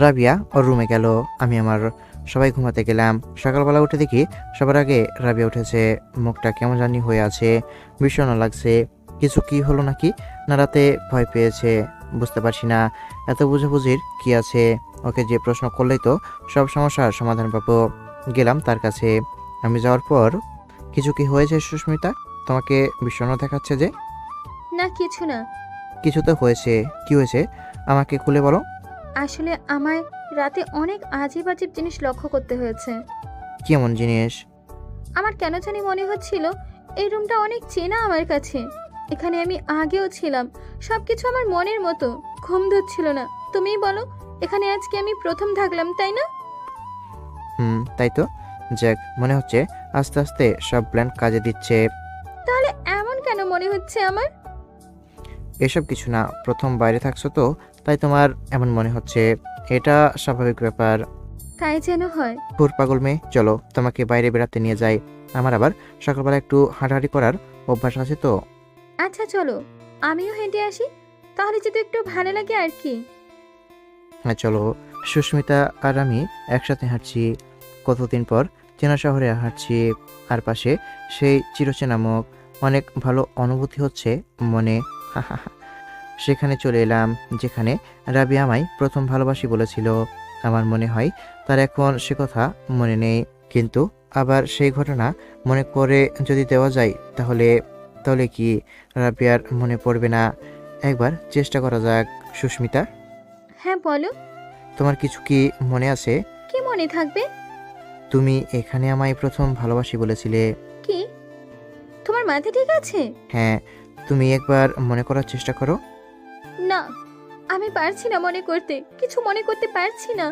রাবিয়া ওর রুমে গেল, আমি আমার সবাই ঘুমাতে গেলাম। সকালবেলা উঠে দেখি সবার আগে রাবিয়া উঠেছে। মুখটা কেমন জানি হয়ে আছে, বিষণ্ণ লাগছে। কিছু কি হলো নাকি, না রাতে ভয় পেয়েছে, বুঝতে পারছি না। এত বুঝাবুঝির কি আছে? ওকে যে প্রশ্ন করলেই তো সব সমস্যার সমাধান পাবো। গেলাম তার কাছে। আমি যাওয়ার পর, কিছু কি হয়েছে সুস্মিতা? তোমাকে বিষণ্ণ দেখাচ্ছে যে? না কিছু না। কিছু তো হয়েছে। কি হয়েছে আমাকে খুলে বলো। আসলে আমায় রাতে অনেক আজীব আজীব জিনিস লক্ষ্য করতে হয়েছে। কি এমন জিনিস? আমার কেন জানি মনে হচ্ছিল এই রুমটা অনেক চেনা আমার কাছে। এখানে আমি আগেও ছিলাম। সবকিছু আমার মনের মতো। ঘুম ধরছিল না। তুমিই বলো, এখানে আজকে আমি প্রথম থাকলাম, তাই না? তাই তো। যাক, মনে হচ্ছে আস্তে আস্তে সব প্ল্যান কাজে দিচ্ছে। তাহলে এমন কেন মনে হচ্ছে আমার? এসব কিছু না, প্রথম বাইরে থাকছো তো, তাই তোমার এমন মনে হচ্ছে। এটা স্বাভাবিক ব্যাপার। তাই যেন হয়। হুর পাগল মেয়ে, চলো তোমাকে বাইরে বেড়াতে নিয়ে যাই। আমার আবার সকালবেলা একটু হাঁটাহাঁটি করার অভ্যাস আছে তো। আচ্ছা চলো, আমিও হেঁটে আসি। তাহলে যদি একটু ভালো লাগে আর কি। হ্যাঁ চলো। সুস্মিতা আর আমি একসাথে হাঁটছি। কতদিন পর চেনা শহরে হাঁটছি। আর পাশে সেই চিরচেনা মুখ। অনেক ভালো অনুভূতি হচ্ছে মনে। সেখানে চলে এলাম যেখানে রাবি আমায় প্রথম ভালোবাসি বলেছিল। আমার মনে হয় তার এখন সে কথা মনে নেই, কিন্তু আবার সেই ঘটনা মনে করে যদি দেওয়া যায়, তাহলে তাহলে কি রাবিয়ার মনে পড়বে না? একবার চেষ্টা করা যাক। সুস্মিতা, হ্যাঁ বলো। তোমার কিছু কি মনে আছে? কি মনে থাকবে? তুমি এখানে আমায় প্রথম ভালোবাসি বলেছিলে। কি? তোমার মাথা ঠিক আছে? হ্যাঁ, তুমি একবার মনে করার চেষ্টা করো। না, আমি পারছি না মনে করতে। কিছু মনে করতে পারছি না।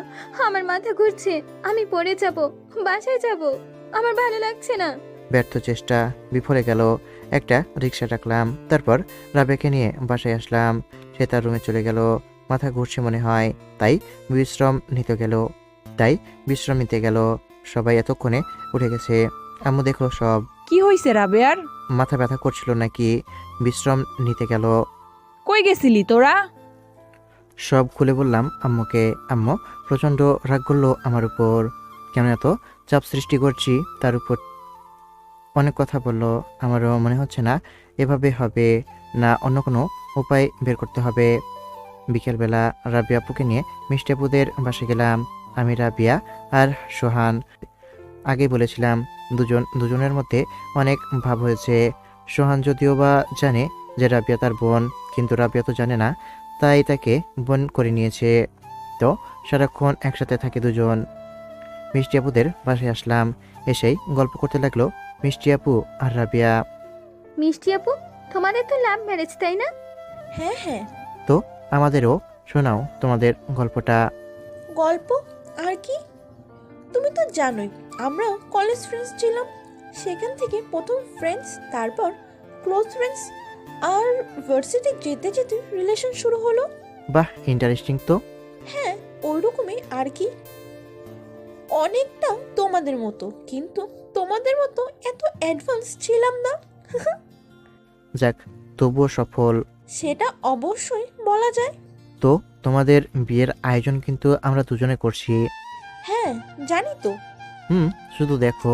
আমার মাথা ঘুরছে। আমি পড়ে যাব। বাসায় যাব। আমার ভালো লাগছে না। ব্যর্থ চেষ্টা বিফলে গেল। একটা রিক্সা ডাকলাম, তারপর রাবেকে নিয়ে বাসায় আসলাম। সে তার রুমে চলে গেল। মাথা ঘুরছে মনে হয়, তাই বিশ্রাম নিতে গেল তাই বিশ্রাম নিতে গেল। সবাই এতক্ষণে উঠে গেছে। আম্মু দেখলো সব। কি হইছে রাবেয়ার? মাথা ব্যথা করছিল নাকি, বিশ্রাম নিতে গেল। কই গেছিলি তোরা? সব খুলে বললাম আম্মুকে। আম্মু প্রচণ্ড রাগ করলো আমার উপর। কেন এত চাপ সৃষ্টি করছি তার উপর। অনেক কথা বললো। আমারও মনে হচ্ছে না এভাবে হবে, না অন্য কোনো উপায় বের করতে হবে। বিকেলবেলা রাবিয়া আপুকে নিয়ে মিষ্টি আপুদের বাসে গেলাম। আমি, রাবিয়া আর সোহান। আগেই বলেছিলাম দুজনের মধ্যে অনেক ভাব হয়েছে। সোহান যদিও বা জানে যে রাবিয়া তার বোন, কিন্তু রাবিয়া তো জানে না, তাই তাকে বোন করে নিয়েছে। তো সারাক্ষণ একসাথে থাকে দুজন। মিষ্টি আপুদের বাসায় আসলাম। এসেই গল্প করতে লাগলো মিষ্টি আপু আর রাবিয়া। মিষ্টি আপু, তোমাদের তো লাভ ম্যারেজ, তাই না? হ্যাঁ হ্যাঁ। তো আমাদেরও শোনাও তোমাদের গল্পটা। গল্প আর কি, তুমি তো জানোই আমরা কলেজ ফ্রেন্ডস ছিলাম। সেখান থেকে প্রথম ফ্রেন্ডস, তারপর ক্লোজ ফ্রেন্ডস, আর ভার্সিটি যেতে যেতে রিলেশন শুরু হলো। বাহ, ইন্টারেস্টিং তো। হ্যাঁ, ওইরকমই আর কি। অনেকটা তোমাদের মতো, কিন্তু তোমাদের মতো এত অ্যাডভান্স ছিলাম না। যাক, তবুও সফল। সেটা অবশ্যই বলা যায়। তো তোমাদের বিয়ের আয়োজন কিন্তু আমরা দুজনে করছি। হ্যাঁ জানি তো। শুধু দেখো,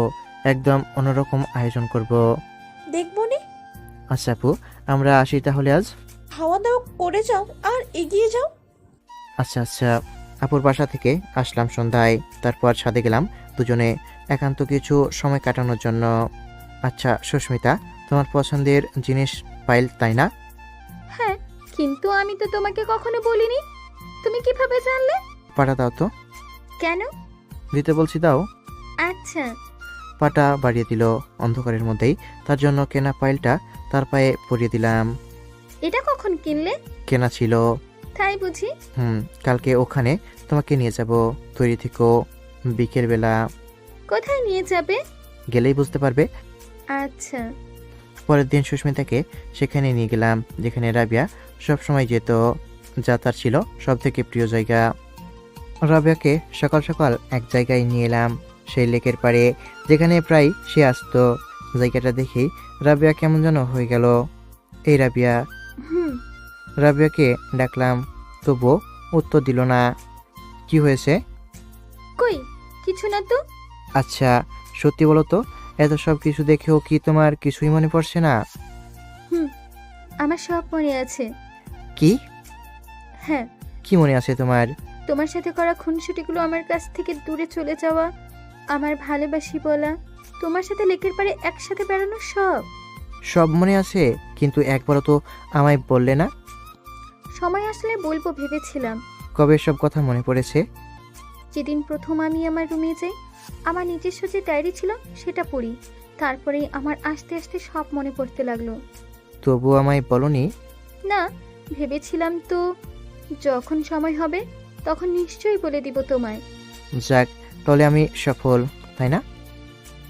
একদম অন্যরকম আয়োজন করব। দেখবো নে। আচ্ছা আপু, আমরা আসি তাহলে আজ। খাওয়া দাওয়া করে যাও আর এগিয়ে যাও। আচ্ছা আচ্ছা। আপুর বাসা থেকে আসলাম সন্ধ্যায়, তারপর ছাদে গেলাম দুজনে একান্ত কিছু সময় কাটানোর জন্য। আচ্ছা সুস্মিতা, তোমার পছন্দের জিনিস পাইল, তাই না? হ্যাঁ, কিন্তু আমি তো তোমাকে কখনো বলিনি। তুমি কিভাবে জানলে? পাটা দাও তো। কেন? দিতে বলছি, দাও। আচ্ছা। পাটা বাড়িয়ে দিল অন্ধকারের মধ্যেই। তার জন্য কেনা পাইলটা তার পায়ে পরিয়ে দিলাম। এটা কখন কিনলে? কেনা ছিল। তাই বুঝি? কালকে ওখানে তোমাকে নিয়ে যাব। তৈরি থেকো। বিকেল বেলা কোথায় নিয়ে যাবে? গেলেই বুঝতে পারবে। আচ্ছা। পরের দিন সুস্মিতাকে সেখানে নিয়ে গেলাম যেখানে রাবিয়া সব সময় যেত, যা তার ছিল সব থেকে প্রিয় জায়গা। রাবিয়াকে সকাল সকাল এক জায়গায় নিয়ে এলাম, সেই লেকের পাড়ে, যেখানে প্রায় সে আসতো। জায়গাটা দেখেই রাবিয়া কেমন যেন হয়ে গেল। এই রাবিয়া। হুম। রাবিয়াকে ডাকলাম, তবুও উত্তর দিল না। কি হয়েছে? কই কিছু না তো। আচ্ছা সত্যি বলো তো, এত সব কিছু দেখেও কি তোমার কিছুই মনে পড়ছে না? আমার সব মনে আছে। কি হ্যাঁ, কি মনে আছে তোমার? তোমার সাথে করা খুনসুটিগুলো, আমার কাছ থেকে দূরে চলে যাওয়া, আমার ভালোবাসি বলা, তোমার সাথে লেকের পাড়ে একসাথে বেড়ানো, সব। সব মনে আছে, কিন্তু একবারও তো আমায় বললে না। সময় আসলে বলবো ভেবেছিলাম। কবে সব কথা মনে পড়েছে? যেদিন প্রথম আমি আমার রুমে যাই, আমার নিজস্ব যে ডায়েরি ছিল সেটা পড়ি, তারপরেই আমার আস্তে আস্তে সব মনে পড়তে লাগলো। তবু আমায় বলনি? না, ভেবেছিলাম তো যখন সময় হবে তখন নিশ্চয়ই বলে দিব তোমায়। যাক, তাহলে আমি সফল, তাই না?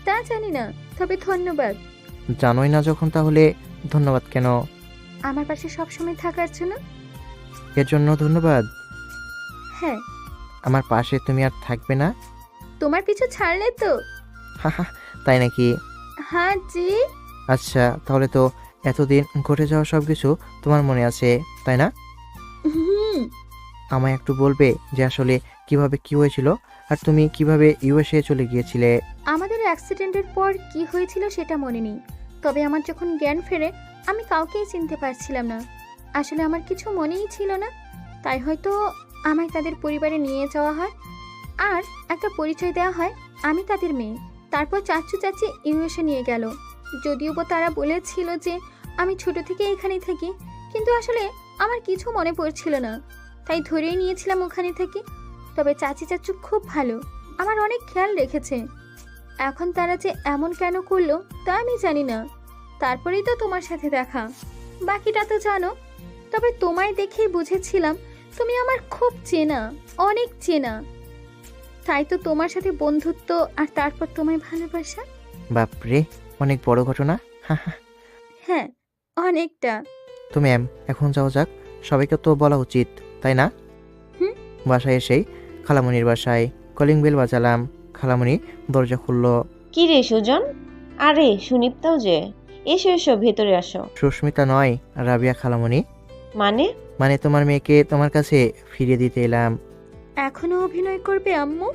তা জানি না, তবে ধন্যবাদ জানোই না যখন, তাহলে ধন্যবাদ কেন? আমার পাশে সবসময় থাকার জন্য। এর জন্য ধন্যবাদ? হ্যাঁ, আমার পাশে তুমি আর থাকবে না? তোমার পিছু ছাড়লে তো। হাহা, তাই নাকি? হ্যাঁ জি। আচ্ছা, তাহলে তো এতদিন ঘটে যাওয়া সব কিছু তোমার মনে আছে, তাই না? হুম, আমায় একটু বলবে যে আসলে কিভাবে কি হয়েছিল, আর তুমি কিভাবে ইউএসএ চলে গিয়েছিলে? আমাদের অ্যাক্সিডেন্টের পর কি হয়েছিল সেটা মনে নেই, তবে আমার যখন জ্ঞান ফেরে আমি কাউকেই চিনতে পারছিলাম না। আসলে আমার কিছু মনেই ছিল না, তাই হয়তো আমায় তাদের পরিবারে নিয়ে যাওয়া হয় আর একটা পরিচয় দেওয়া হয় আমি তাদের মেয়ে। তারপর চাচু চাচি ইউএসএ নিয়ে গেল, যদিও বা তারা বলেছিল যে আমি ছোট থেকে এখানেই থাকি, কিন্তু আসলে আমার কিছু মনে পড়ছিল না, তাই ধরেই নিয়েছিলাম ওখানে থেকে। তবে চাচি চাচু খুব ভালো, আমার অনেক খেয়াল রেখেছে। এখন তারা যে এমন কেন করলো তা আমি জানি না। তারপরেই তো তোমার সাথে দেখা, বাকিটা তো জানো। তবে তোমায় দেখেই বুঝেছিলাম তুমি আমার খুব চেনা, অনেক চেনা। তাই তো তোমার সাথে বন্ধুত্ব, আর তারপর তোমায় ভালোবাসা। বাপরে, অনেক বড় ঘটনা। হাহা। হ্যাঁ, অনেকটা। তো ম্যাম, এখন যাওয়া যাক, সবাইকে তো বলা উচিত, তাই না? হুম। বাসায় এসেই খালামণির বাসায় কলিং বেল বাজালাম। খালামণি দরজা খুললো। কি রে সুজন? আরে সুনিপ্তাও যে। এসো এসো, ভেতরে আসো। সুস্মিতা নয়, রাবিয়া খালামণি। মানে? মানে তোমার মেয়েকে তোমার কাছে ফিরিয়ে দিতে এলাম। এখনো অভিনয় করবে আম্মু?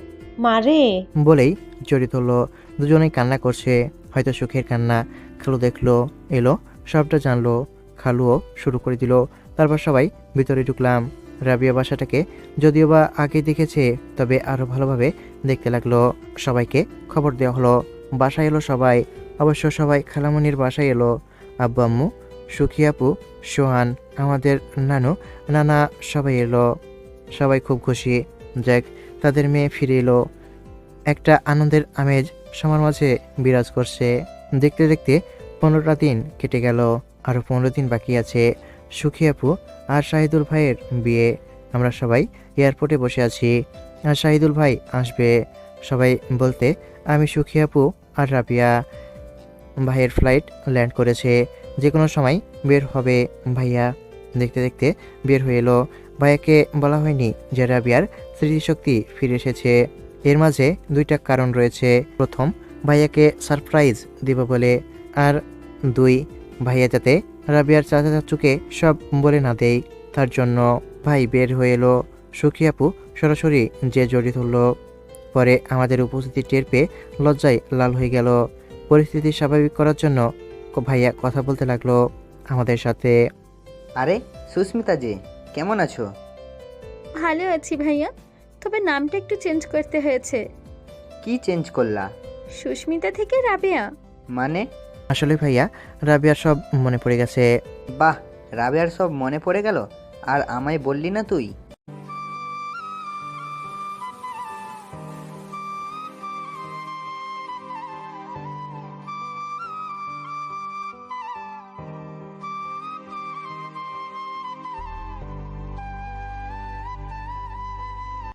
মারে। বলেই জড়িত হলো। দুজনেই কান্না করছে, হয়তো সুখের কান্না। খালু দেখলো, এলো, সবটা জানলো। খালুও শুরু করে দিল। তারপর সবাই ভিতরে ঢুকলাম। রাবিয়া বাসাটাকে যদিও বা আগে দেখেছে, তবে আরো ভালোভাবে দেখতে লাগলো। সবাইকে খবর দেওয়া হলো। বাসায় এলো সবাই, অবশ্য সবাই খালামণির বাসায় এলো। আব্বু আম্মু, সুখী আপু, সোহান, আমাদের নানু নানা সবাই এলো। সবাই খুব খুশি, যাক তাদের মেয়ে ফিরে এলো। একটা আনন্দের আমেজ সবার মাঝে বিরাজ করছে। দেখতে দেখতে 15টা দিন কেটে গেল, আরও 15 দিন বাকি আছে সুখী আপু আর শাহিদুল ভাইয়ের বিয়ে। আমরা সবাই এয়ারপোর্টে বসে আছি, আর শাহিদুল ভাই আসবে সবাই বলতে আমি, সুখী আপু আর রাবিয়া। ভাইয়ের ফ্লাইট ল্যান্ড করেছে, যে কোনো সময় বের হবে ভাইয়া। দেখতে দেখতে বের হয়ে এলো। ভাইয়াকে বলা হয়নি যে রাবিয়ার স্মৃতিশক্তি ফিরে এসেছে। এর মাঝে দুইটা কারণ রয়েছে। প্রথম, ভাইয়াকে সারপ্রাইজ দিব বলে, আর দুই, ভাইয়া যাতে রাবিয়ার চাচা চাচুকে সব বলে না দেয়, তার জন্য। ভাই বের হয়ে এলো, সুখী আপু সরাসরি যে জড়িত হলো। পরে আমাদের উপস্থিতি টের পেয়ে লজ্জায় লাল হয়ে গেল। পরিস্থিতি স্বাভাবিক করার জন্য ভাইয়া কথা বলতে লাগলো আমাদের সাথে। আরে সুস্মিতা যে, কেমন আছো? ভালো আছি ভাইয়া, তবে নামটা একটু চেঞ্জ করতে হয়েছে। কি চেঞ্জ করলা? সুস্মিতা থেকে রাবেয়া। মানে? আসলে ভাইয়া, রাবিয়ার সব মনে পড়ে গেছে। বাহ, রাবেয়ার সব মনে পড়ে গেল, আর আমায় বললি না তুই?